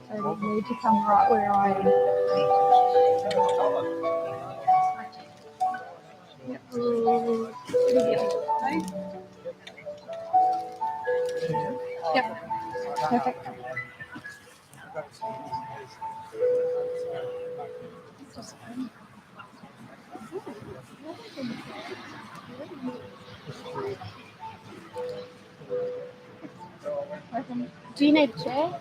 I need to come right where I am. Yep. Perfect. Do you need a chair?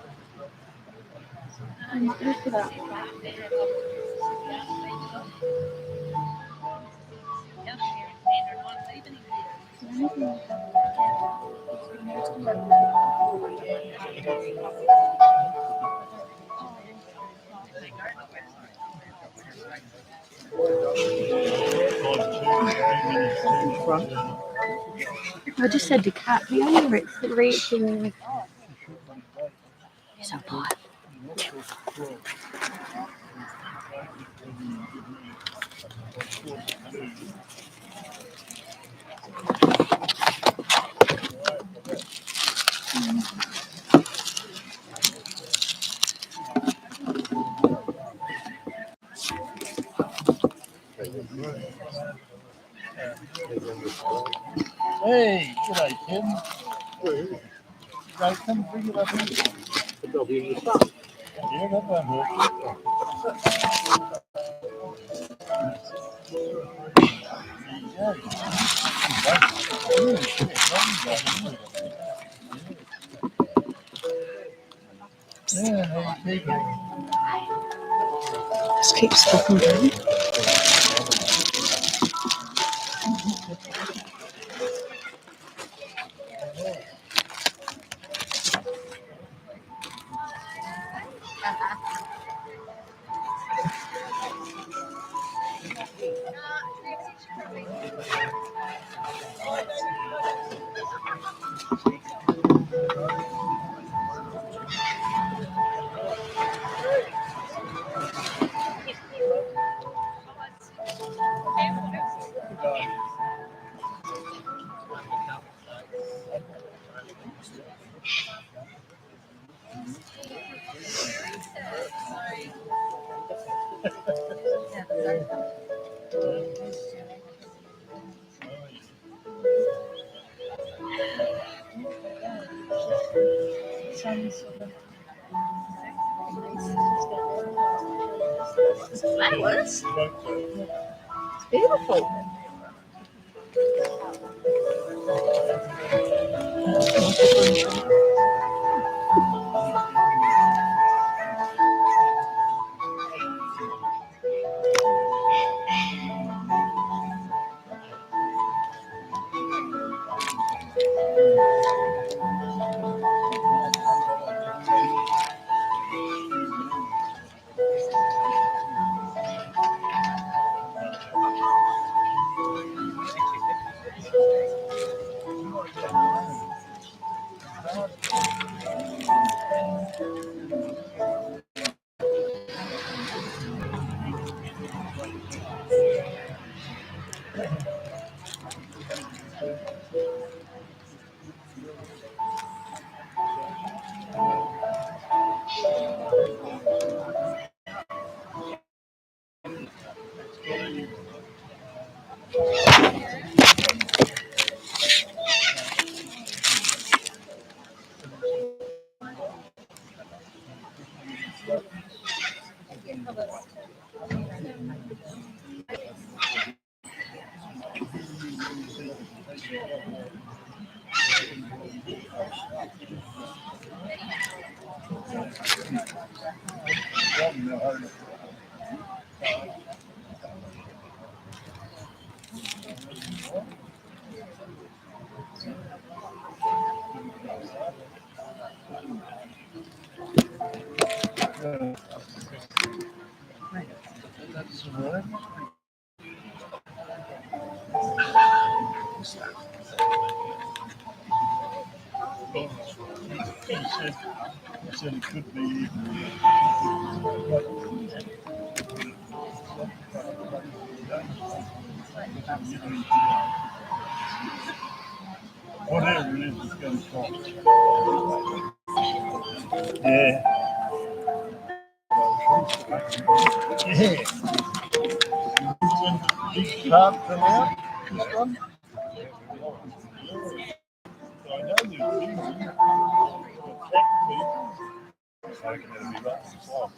I might look for that. I just said to Kat, the only reaching is a pot. Hey, g'day, Tim. G'day, come bring it up here. The dog in the sun. Yeah, that won't hurt. Yeah, how you keeping? Just keep stopping down. Flowers? It's beautiful. I said it could be whatever it is, it's going to cost. Yeah. Yeah. When these cards come out, this one. Yeah. So I know there's things in it that attract people. I reckon it'll be right inside.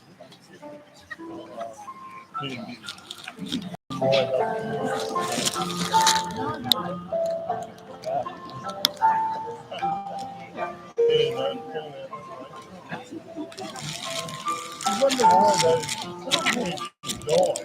I wonder why those die.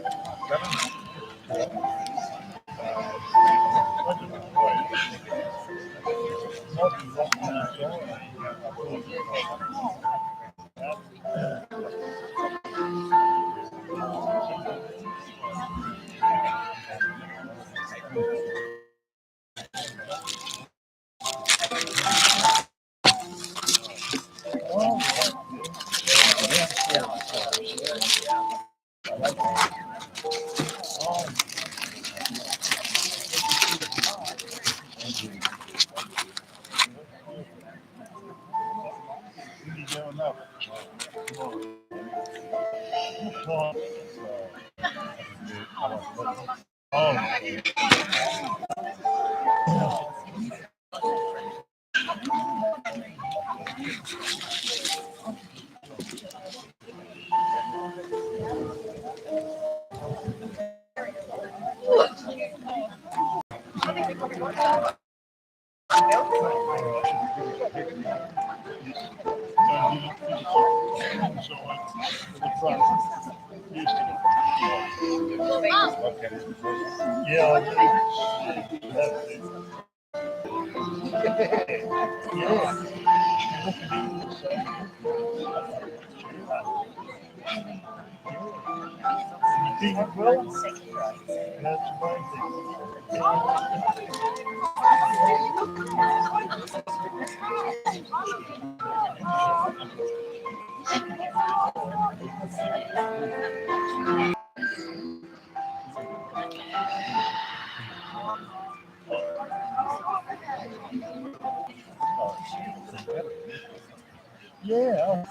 Yeah,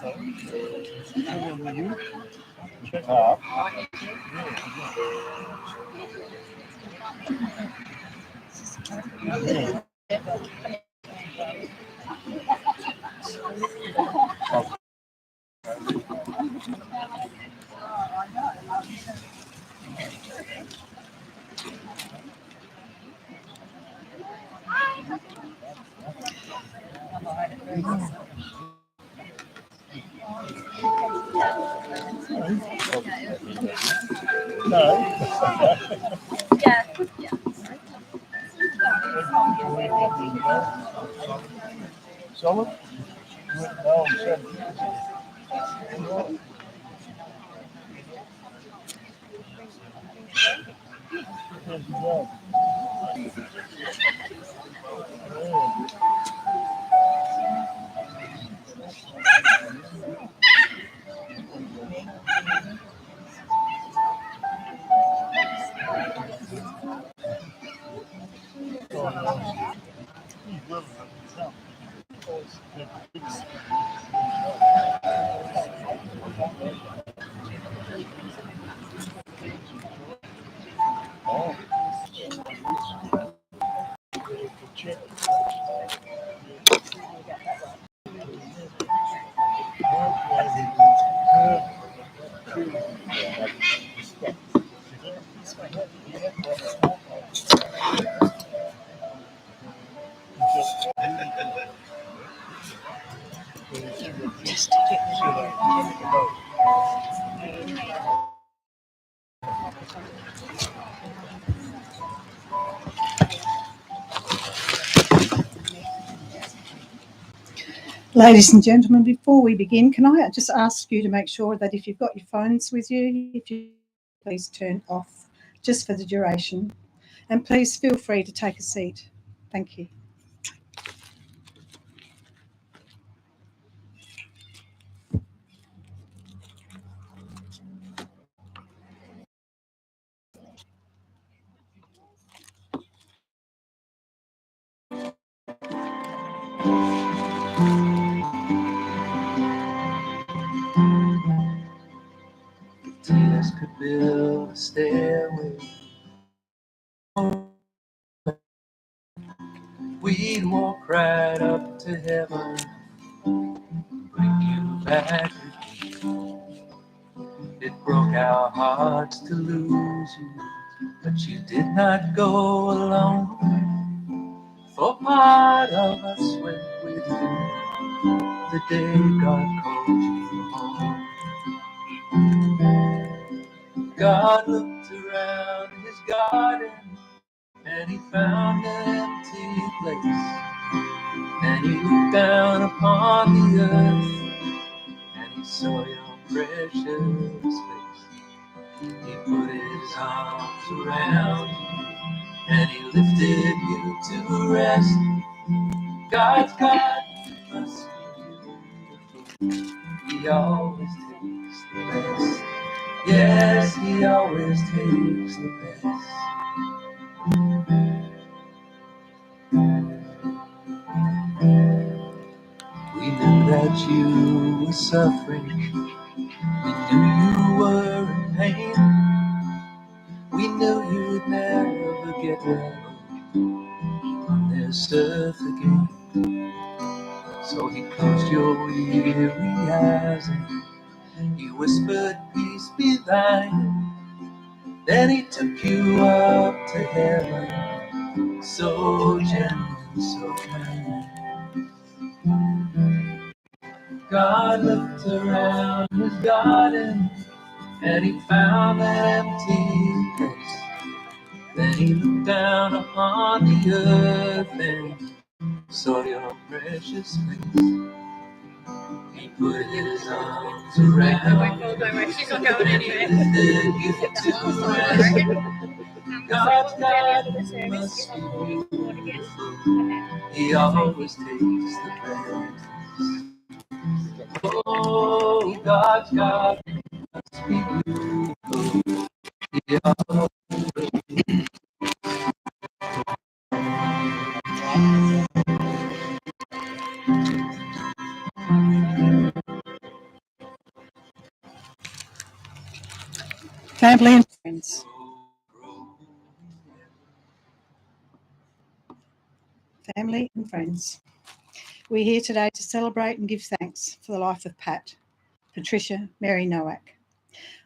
check out. Solid? No, Ladies and gentlemen, before we begin, can I just ask you to make sure that if you've got your phones with you, if you please turn off just for the duration. And please feel free to take a seat. Thank you. build a stairway. We'd walk right up to heaven, bring you back with me. It broke our hearts to lose you, but you did not go alone. For part of us went with you the day God called you home. God looked around his garden and he found an empty place. And he looked down upon the earth and he saw your precious face. He put his arms around you and he lifted you to rest. God's God must be beautiful. He always takes the best. Yes, he always takes the best. We knew that you were suffering. We knew you were in pain. We knew you'd never get well on this earth again. So he closed your weary eyes and he whispered, peace be thine. Then he took you up to heaven, so gentle and so kind. God looked around his garden and he found that empty place. Then he looked down upon the earth and saw your precious face. He put his arms around you. She's not going And he anywhere. lifted you to rest. God's God must be beautiful. He always takes the best. Oh, God's God must be beautiful. He always Family and friends. Family and friends. We're here today to celebrate and give thanks for the life of Patricia Nowak.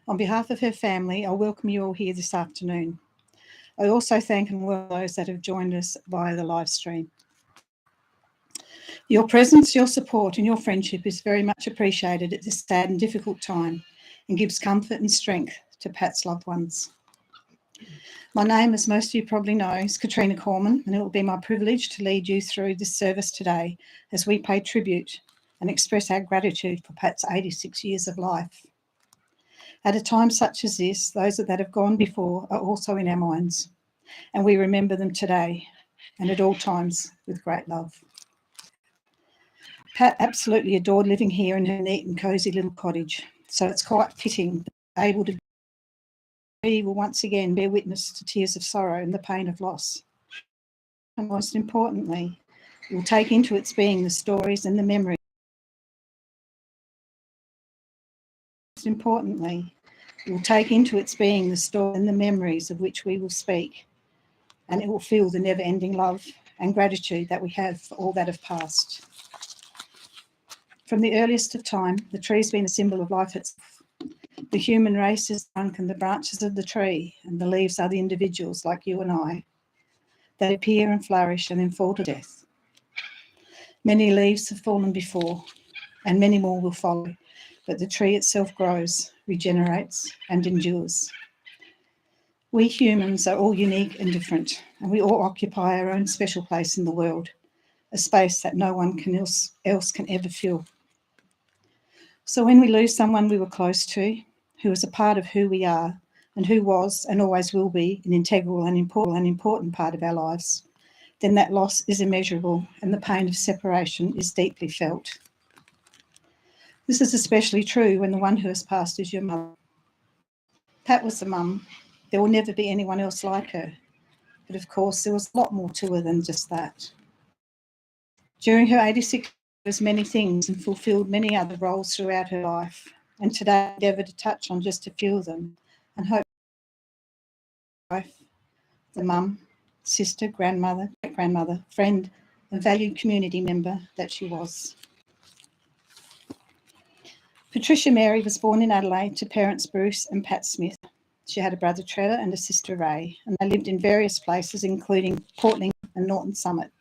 On behalf of her family, I welcome you all here this afternoon. I also thank and welcome those that have joined us via the live stream. Your presence, your support and your friendship is very much appreciated at this sad and difficult time and gives comfort and strength to Pat's loved ones. My name, as most of you probably know, is Katrina Corman, and it will be my privilege to lead you through this service today as we pay tribute and express our gratitude for Pat's 86 years of life. At a time such as this, those that have gone before are also in our minds, and we remember them today and at all times with great love. Pat absolutely adored living here in her neat and cosy little cottage, so it's quite fitting that able to we will once again bear witness to tears of sorrow and the pain of loss. And most importantly, it will take into its being the stories and the memories. Most importantly, it will take into its being the story and the memories of which we will speak, and it will feel the never-ending love and gratitude that we have for all that have passed. From the earliest of time, the tree's been a symbol of life itself. The human race is the trunk and the branches of the tree, and the leaves are the individuals like you and I that appear and flourish and then fall to death. Many leaves have fallen before, and many more will follow, but the tree itself grows, regenerates, and endures. We humans are all unique and different, and we all occupy our own special place in the world, a space that no one else can ever fill. So when we lose someone we were close to, who is a part of who we are, and who was and always will be an integral and important part of our lives, then that loss is immeasurable and the pain of separation is deeply felt. This is especially true when the one who has passed is your mother. Pat was the mum. There will never be anyone else like her. But of course, there was a lot more to her than just that. During her 86 years, many things and fulfilled many other roles throughout her life. And today I endeavour to touch on just a few of them and hope wife, the mum, sister, grandmother, great-grandmother, friend, and valued community member that she was. Patricia Mary was born in Adelaide to parents Bruce and Pat Smith. She had a brother Trevor and a sister Ray, and they lived in various places, including Portland and Norton Summit.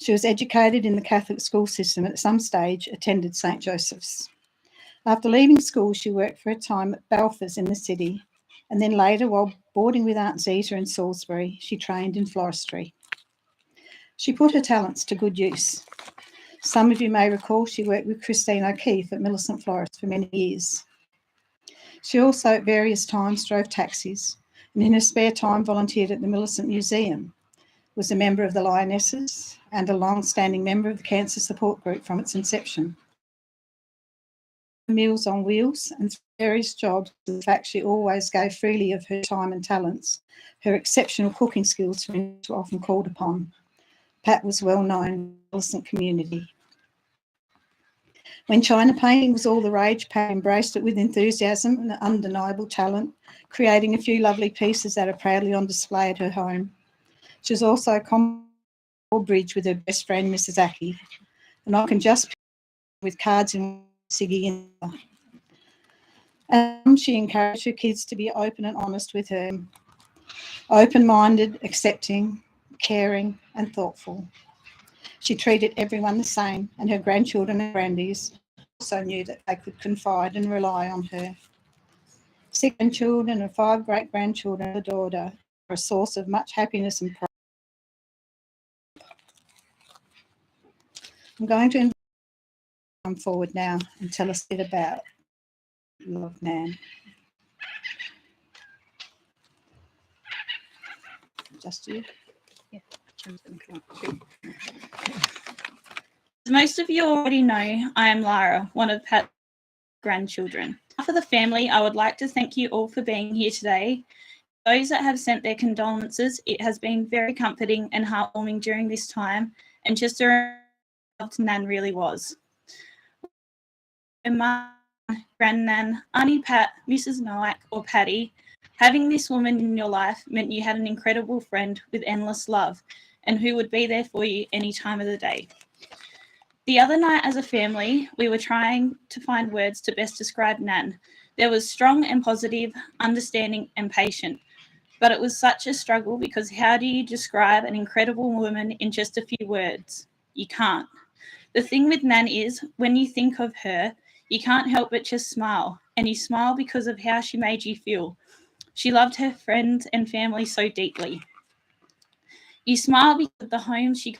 She was educated in the Catholic school system and at some stage attended St. Joseph's. After leaving school, she worked for a time at Balfour's in the city, and then later, while boarding with Aunt Zeta in Salisbury, she trained in floristry. She put her talents to good use. Some of you may recall she worked with Christine O'Keefe at Millicent Florist for many years. She also at various times drove taxis and in her spare time volunteered at the Millicent Museum, was a member of the Lionesses and a long-standing member of the Cancer Support Group from its inception. Meals on Wheels and various jobs, the fact she always gave freely of her time and talents, her exceptional cooking skills were often called upon. Pat was well known in the Millicent community. When China painting was all the rage, Pat embraced it with enthusiasm and undeniable talent, creating a few lovely pieces that are proudly on display at her home. She was also a bridge with her best friend, Mrs. Aki, and I can just with cards in Siggy in. And she encouraged her kids to be open and honest with her, open-minded, accepting, caring, and thoughtful. She treated everyone the same, and her grandchildren and grandies also knew that they could confide and rely on her. 6 grandchildren and 5 great-grandchildren adored her, a source of much happiness and pride. I'm going to invite you to come forward now and tell us a bit about Love Nan. Just you? Yeah. As most of you already know, I am Lara, one of Pat's grandchildren. For the family, I would like to thank you all for being here today. Those that have sent their condolences, it has been very comforting and heartwarming during this time, and just a reminder how loved Nan really was. My Grandnan, Auntie Pat, Mrs. Nowak, or Patty, having this woman in your life meant you had an incredible friend with endless love and who would be there for you any time of the day. The other night as a family, we were trying to find words to best describe Nan. There was strong and positive, understanding and patient, but it was such a struggle because how do you describe an incredible woman in just a few words? You can't. The thing with Nan is when you think of her, you can't help but just smile, and you smile because of how she made you feel. She loved her friends and family so deeply. You smile because of the home she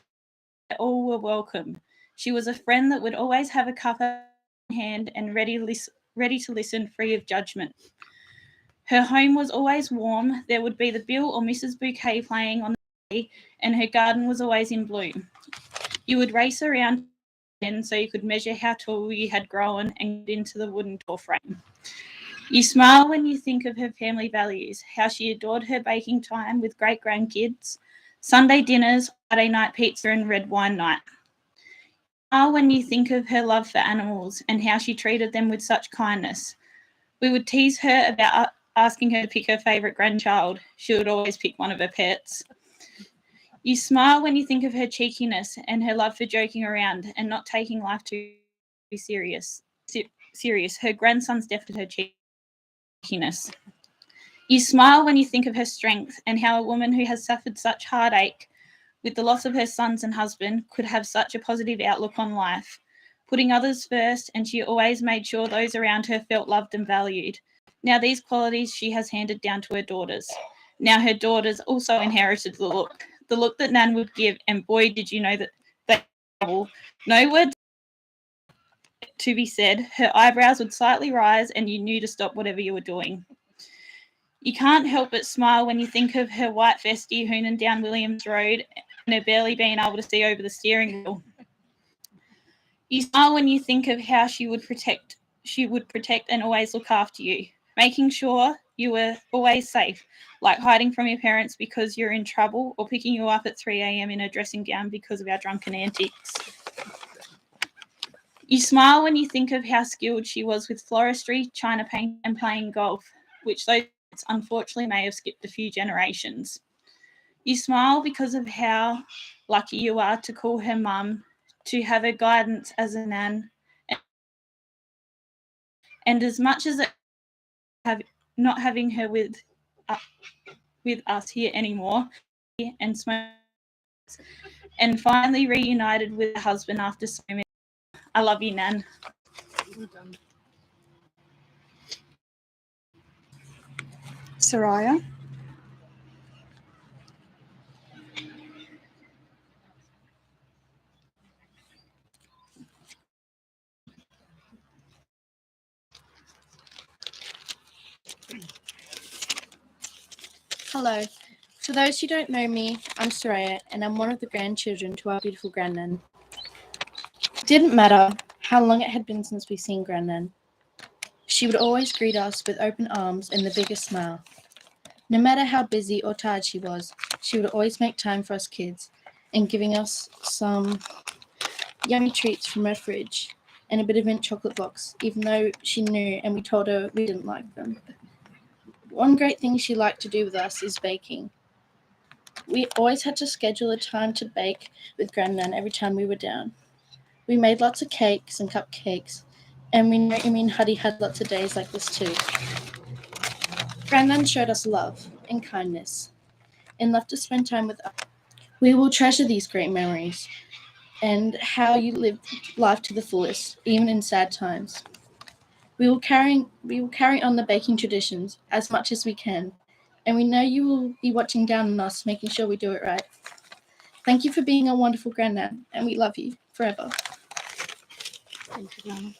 all were welcome. She was a friend that would always have a cup in hand and ready to listen free of judgment. Her home was always warm. There would be the Bill or Mrs. Bouquet playing on the day, and her garden was always in bloom. You would race around so you could measure how tall you had grown and get into the wooden door frame. You smile when you think of her family values, how she adored her baking time with great grandkids, Sunday dinners, Friday night pizza and red wine night. You smile when you think of her love for animals and how she treated them with such kindness. We would tease her about asking her to pick her favourite grandchild. She would always pick one of her pets. You smile when you think of her cheekiness and her love for joking around and not taking life too serious. Her grandson's definitely her cheekiness. You smile when you think of her strength and how a woman who has suffered such heartache with the loss of her sons and husband could have such a positive outlook on life, putting others first, and she always made sure those around her felt loved and valued. Now these qualities she has handed down to her daughters. Now her daughters also inherited the look that Nan would give, and boy, did you know that they no words to be said. Her eyebrows would slightly rise, and you knew to stop whatever you were doing. You can't help but smile when you think of her white vestie hooning down Williams Road and her barely being able to see over the steering wheel. You smile when you think of how she would protect and always look after you, making sure you were always safe, like hiding from your parents because you're in trouble or picking you up at 3 a.m. in a dressing gown because of our drunken antics. You smile when you think of how skilled she was with floristry, china painting, and playing golf, which those aunts unfortunately may have skipped a few generations. You smile because of how lucky you are to call her mum, to have her guidance as a nan, and as much as it not having her with us here anymore, and and finally reunited with her husband after so many. I love you, Nan. Soraya. Hello. For those who don't know me, I'm Soraya, and I'm one of the grandchildren to our beautiful Grandnan. It didn't matter how long it had been since we seen Grandnan. She would always greet us with open arms and the biggest smile. No matter how busy or tired she was, she would always make time for us kids and giving us some yummy treats from her fridge and a bit of mint chocolate box, even though she knew and we told her we didn't like them. One great thing she liked to do with us is baking. We always had to schedule a time to bake with Grandnan every time we were down. We made lots of cakes and cupcakes, and we know Imi and Huddy had lots of days like this too. Grandnan showed us love and kindness and loved to spend time with us. We will treasure these great memories and how you lived life to the fullest, even in sad times. We will carry on the baking traditions as much as we can, and we know you will be watching down on us, making sure we do it right. Thank you for being a wonderful Grandnan, and we love you forever. Thank you, Dana.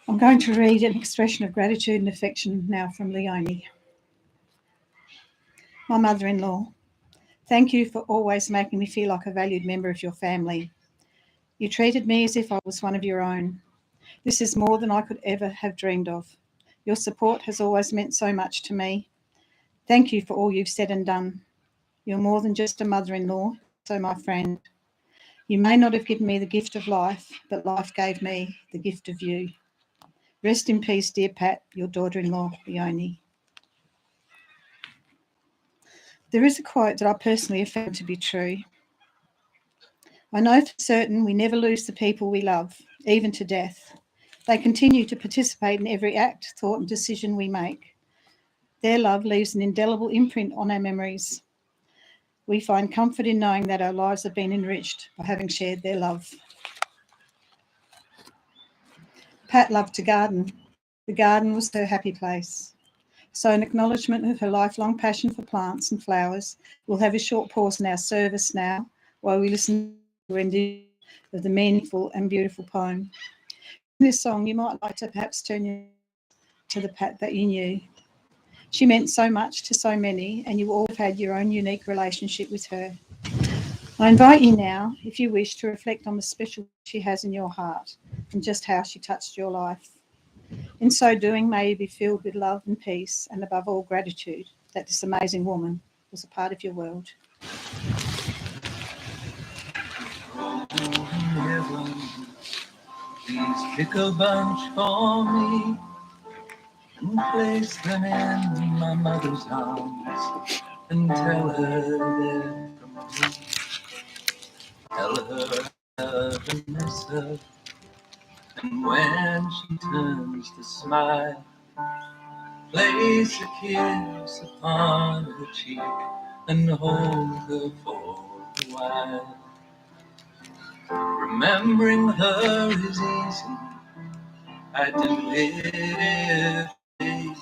I'm going to read an expression of gratitude and affection now from Leonie. My mother-in-law, thank you for always making me feel like a valued member of your family. You treated me as if I was one of your own. This is more than I could ever have dreamed of. Your support has always meant so much to me. Thank you for all you've said and done. You're more than just a mother-in-law, so my friend. You may not have given me the gift of life, but life gave me the gift of you. Rest in peace, dear Pat, your daughter-in-law, Leonie. There is a quote that I personally have found to be true. I know for certain we never lose the people we love, even to death. They continue to participate in every act, thought and decision we make. Their love leaves an indelible imprint on our memories. We find comfort in knowing that our lives have been enriched by having shared their love. Pat loved to garden. The garden was her happy place. So in acknowledgement of her lifelong passion for plants and flowers, we'll have a short pause in our service now while we listen to a rendition of the meaningful and beautiful poem. In this song, you might like to perhaps turn to the Pat that you knew. She meant so much to so many, and you all have had your own unique relationship with her. I invite you now, if you wish, to reflect on the special she has in your heart and just how she touched your life. In so doing, may you be filled with love and peace, and above all, gratitude that this amazing woman was a part of your world. Heaven, please pick a bunch for me and place them in my mother's arms and tell her they're from me. Tell her I love and miss her, and when she turns to smile, place a kiss upon her cheek and hold her for a while. Remembering her is easy, I do it every day,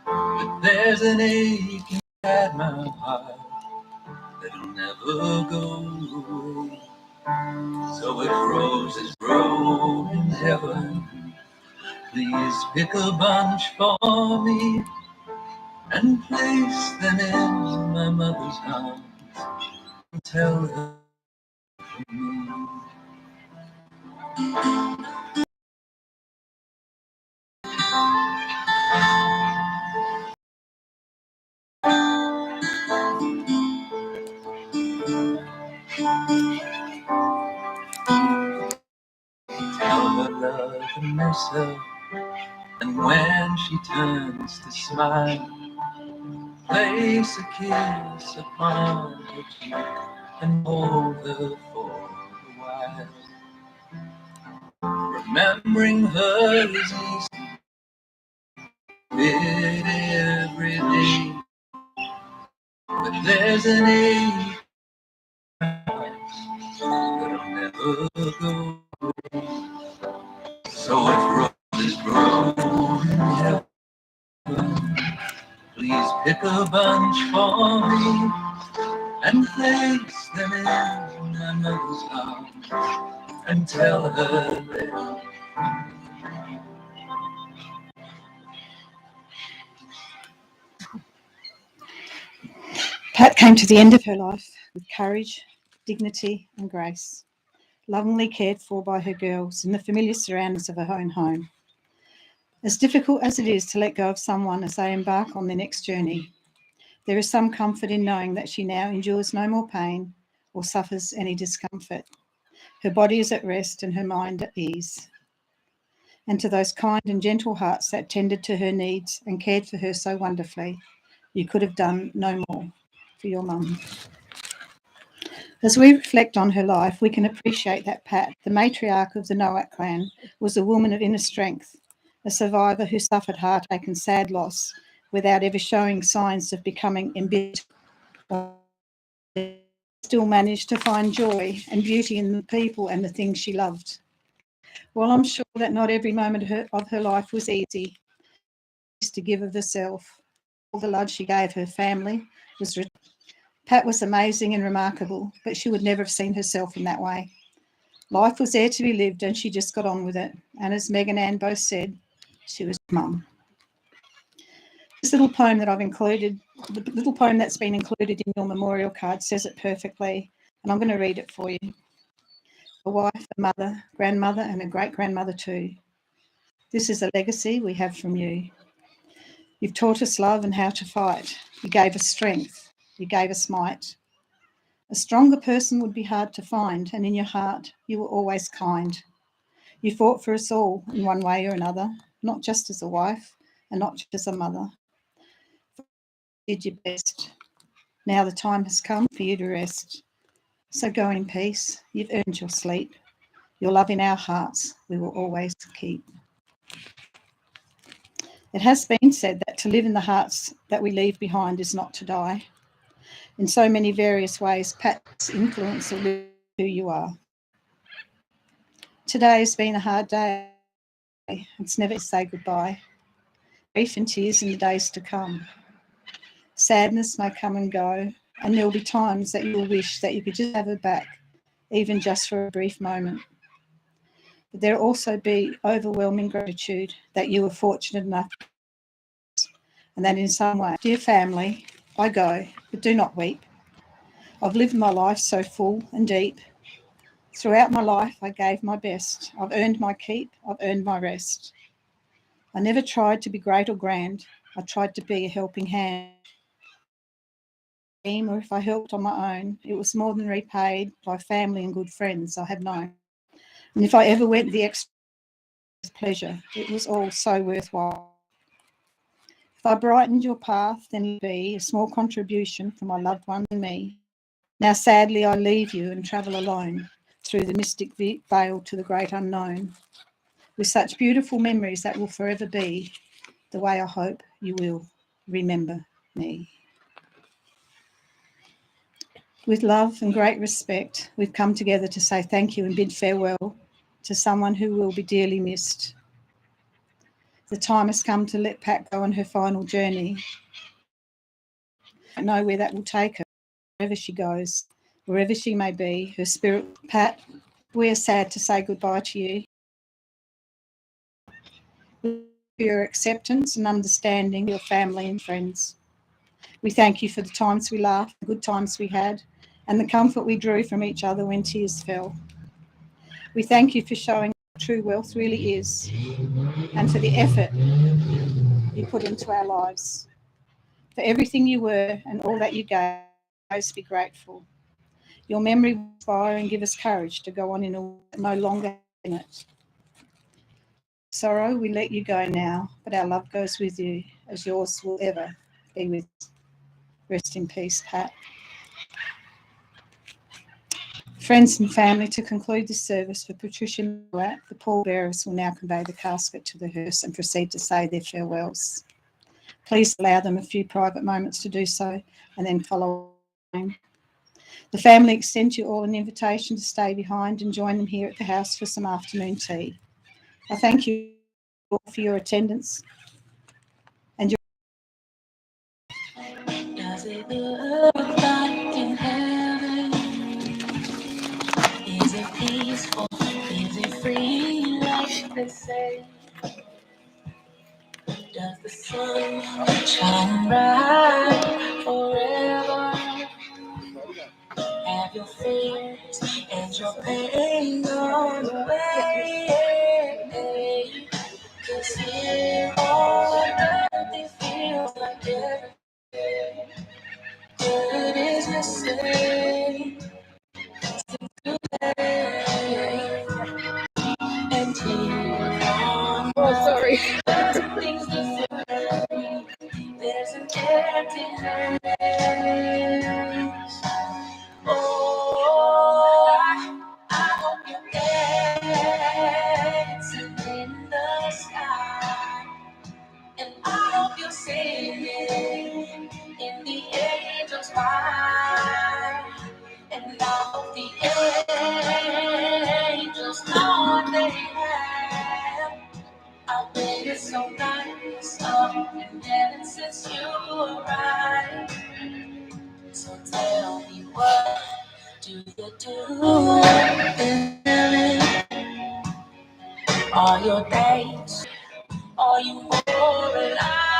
but there's an ache inside my heart that'll never go away. So if roses grow in heaven, please pick a bunch for me and place them in my mother's arms and tell her from me. herself. And when she turns to smile, place a kiss upon her cheek and hold her for a while. Remembering her is easy, it every day. But there's an ache that'll never go. So if roses grow, please pick a bunch for me and place them in my mother's arms and tell her that Pat came to the end of her life with courage, dignity and grace, lovingly cared for by her girls in the familiar surroundings of her own home. As difficult as it is to let go of someone as they embark on their next journey, there is some comfort in knowing that she now endures no more pain or suffers any discomfort. Her body is at rest and her mind at ease. And to those kind and gentle hearts that tended to her needs and cared for her so wonderfully, you could have done no more for your mum. As we reflect on her life, we can appreciate that Pat, the matriarch of the Nowak clan, was a woman of inner strength, a survivor who suffered heartache and sad loss without ever showing signs of becoming embittered, still managed to find joy and beauty in the people and the things she loved. While I'm sure that not every moment of her life was easy, to give of herself, all the love she gave her family was Pat was amazing and remarkable, but she would never have seen herself in that way. Life was there to be lived and she just got on with it. And as Meg and Anne both said, she was mum. This little poem that I've included, the little poem that's been included in your memorial card says it perfectly, and I'm going to read it for you. A wife, a mother, grandmother, and a great-grandmother too. This is a legacy we have from you. You've taught us love and how to fight. You gave us strength. You gave us might. A stronger person would be hard to find, and in your heart, you were always kind. You fought for us all in one way or another, not just as a wife and not just as a mother. You did your best. Now the time has come for you to rest. So go in peace. You've earned your sleep. Your love in our hearts we will always keep. It has been said that to live in the hearts that we leave behind is not to die. In so many various ways, Pat's influence will live who you are. Today has been a hard day. It's never to say goodbye. Grief and tears in the days to come. Sadness may come and go, and there will be times that you will wish that you could just have her back, even just for a brief moment. But there will also be overwhelming gratitude that you were fortunate enough, and that in some way, dear family, I go, but do not weep. I've lived my life so full and deep. Throughout my life, I gave my best. I've earned my keep. I've earned my rest. I never tried to be great or grand. I tried to be a helping hand. Or if I helped on my own, it was more than repaid by family and good friends I have known. And if I ever went the extra pleasure, it was all so worthwhile. If I brightened your path, then it would be a small contribution from my loved one and me. Now, sadly, I leave you and travel alone through the mystic veil to the great unknown, with such beautiful memories that will forever be the way I hope you will remember me. With love and great respect, we've come together to say thank you and bid farewell to someone who will be dearly missed. The time has come to let Pat go on her final journey. I don't know where that will take her, wherever she goes, wherever she may be, her spirit. Pat, we are sad to say goodbye to you. For your acceptance and understanding, your family and friends. We thank you for the times we laughed, the good times we had, and the comfort we drew from each other when tears fell. We thank you for showing what true wealth really is, and for the effort you put into our lives. For everything you were and all that you gave, always be grateful. Your memory will inspire and give us courage to go on in a way no longer in it. Sorrow, we let you go now, but our love goes with you, as yours will ever be with us. Rest in peace, Pat. Friends and family, to conclude this service for Patricia Nowak, the pallbearers will now convey the casket to the hearse and proceed to say their farewells. Please allow them a few private moments to do so and then follow on. The family extends you all an invitation to stay behind and join them here at the house for some afternoon tea. I thank you all for your attendance and your... Does it look like in heaven? Is it peaceful? Is it free like they say? Does the sun shine bright forever? Have your fears and your pain gone away? 'Cause here on earth it feels like every day good is the same today. And here on things different. There's an emptiness. Oh, I hope you're dancing in the sky. And I hope you're singing in the angels' choir. And I hope the angels know what they have. I've been so nice up in heaven since you arrived. So tell me, what do you do in heaven? Are your days, are you more alive?